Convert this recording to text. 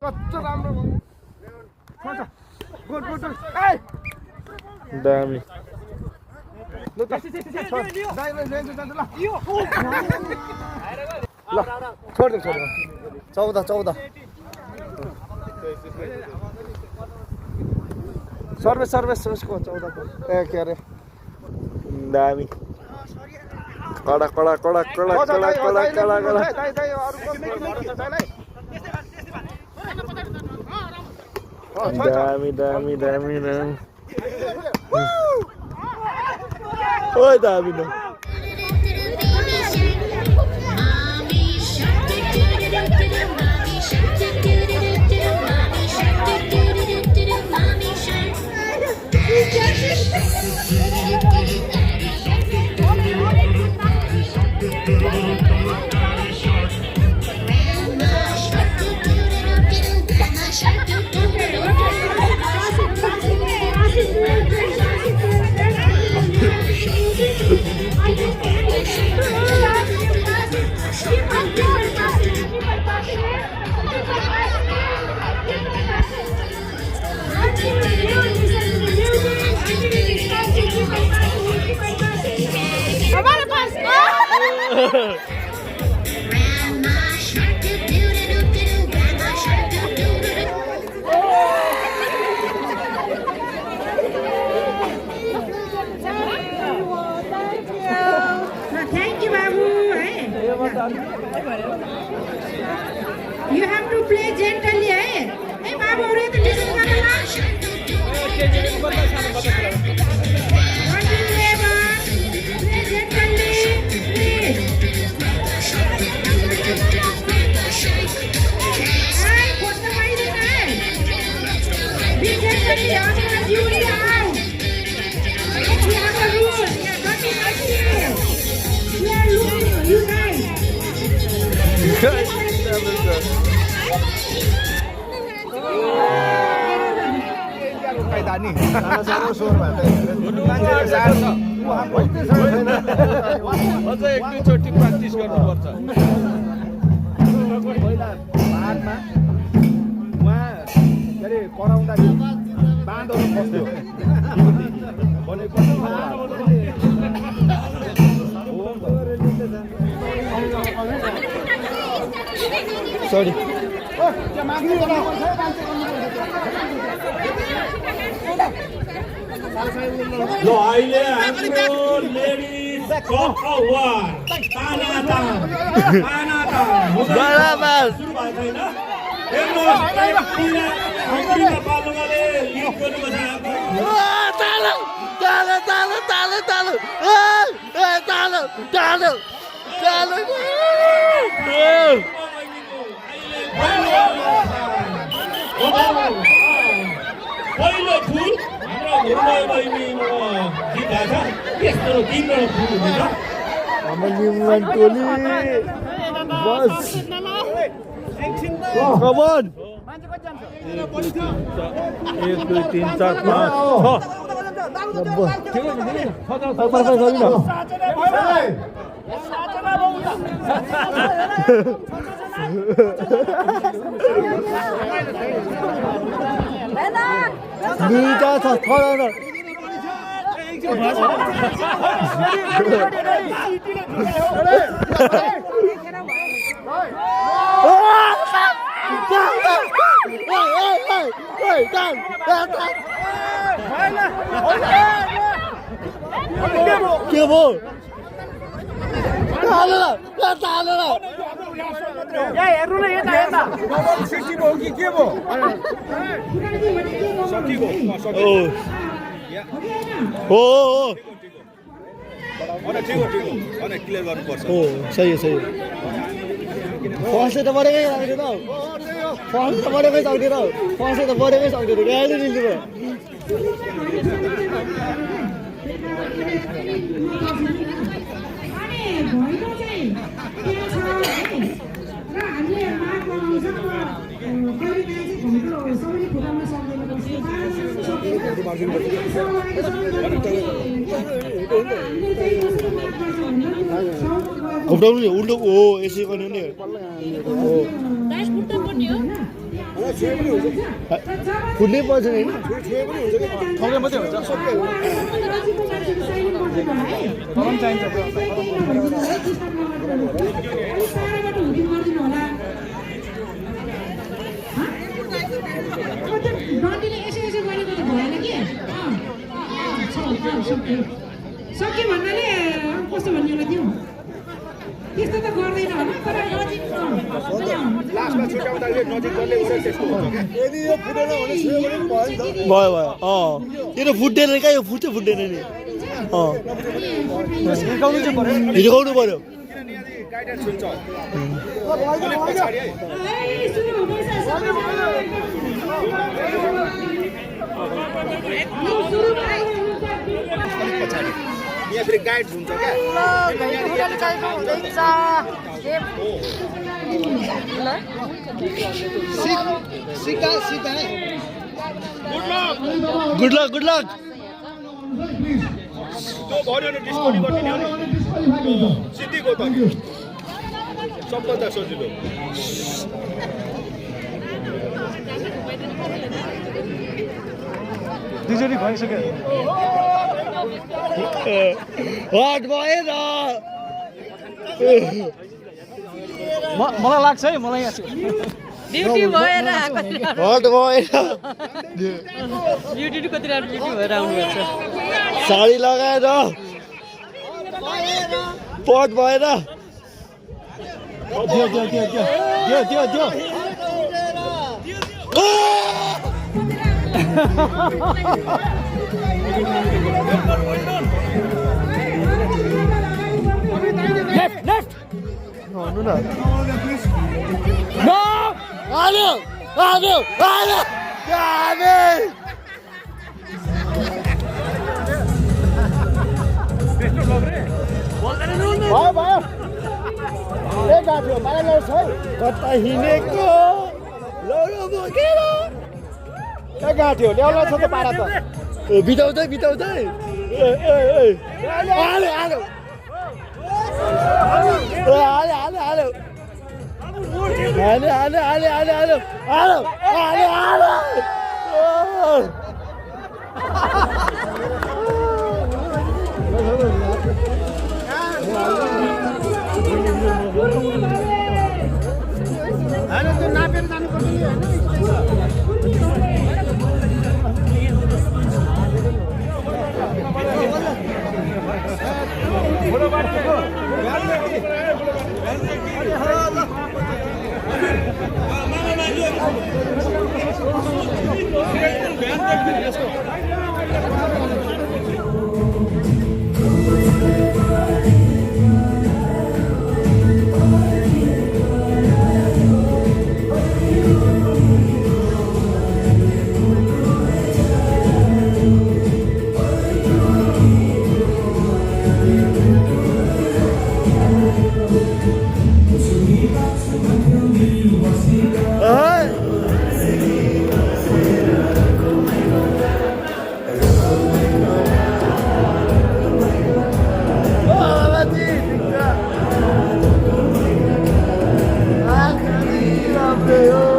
कच्चो राम्रो भयो गुड गुड ए दामी ल त दाइले ल्याउँछ जान्छ ल ल छोड 14 सर्भिस उसको 14 को ए के अरे दामी कडा दामी ओए दामी न You have to play gently, eh? Hey, Babu, are you listening to me? Play gently, please. Hey, what's the matter, eh? Be gently, otherwise you will die. We have a rule. Yeah, don't be like here. We are losing. You die. Tani, salah suruh bantai. Mancai salah. अझ एक दुई चोटि practice गर्नुपर्छ पहिला बाँधमा उहाँ के अरे कराउँदाखेरि बाँधहरू बस्थ्यो सरी ल अहिले हाम्रो लेडिज कपवार तानातान बराबर सुरु भएको छैन हेर्नुहोस् अङ्ग्रेजी पाल्नुले लिड गर्नुभएको पहिलो फुल हाम्रो बहिनीको गीत छ यस्तो तिम्रो फुल हुन्छ Limran Kohli bus Come on 1 2 3 4 के भयो क्लियर गर्नुपर्छ सही है फर्स्ट त बढेकै सक्दैन फर्स्ट त बढेकै सक्दैन फर्स्ट त बढेकै सक्दैन गाडी दिनु घुम्टाउनु नि उल्टो ओ यसै गर्ने नि फुट्नै पर्छ नि होइन ठाउँले मात्रै हुन्छ तलम चाहिन्छ डन्डीले यसो यसो गरेको त भएन कि सक्यो भन्नाले कस्तो भन्ने होला त्यो त्यस्तो त गर्दैन होला तर नजिक लास्टमा छुट्याउँदाखेरि नजिक गर्दै गयो त्यस्तो हुन्छ यदि यो फुटेन भने भयो भयो यो त फुट्दैन क्या यो फुट्दैन नि हिर्काउनु पर्यो किनभने यदि गाइडेन्स हुन्छ अलिक पछाडि है पछाडि यहाँ फेरि गाइड हुन्छ क्या गुड लक त्यो भन्यो भने डिस्कौन्ट गरिदिने हो नि सिद्धिको त सबभन्दा सजिलो दुईचोटि भइसक्यो हट भएन मलाई लाग्छ है मलाई यहाँ ड्युटी भएर हट भएन ड्युटी कति रात ड्युटी भएर आउनुभएको छ साडी लगाएर पट भएर त्यो लेफ्ट भन्नु न आयो भयो कता हिँडेको लौरो बोकेर कहाँ गएको थियो ल्याउला छ त पारा त बिताउँदै Hey,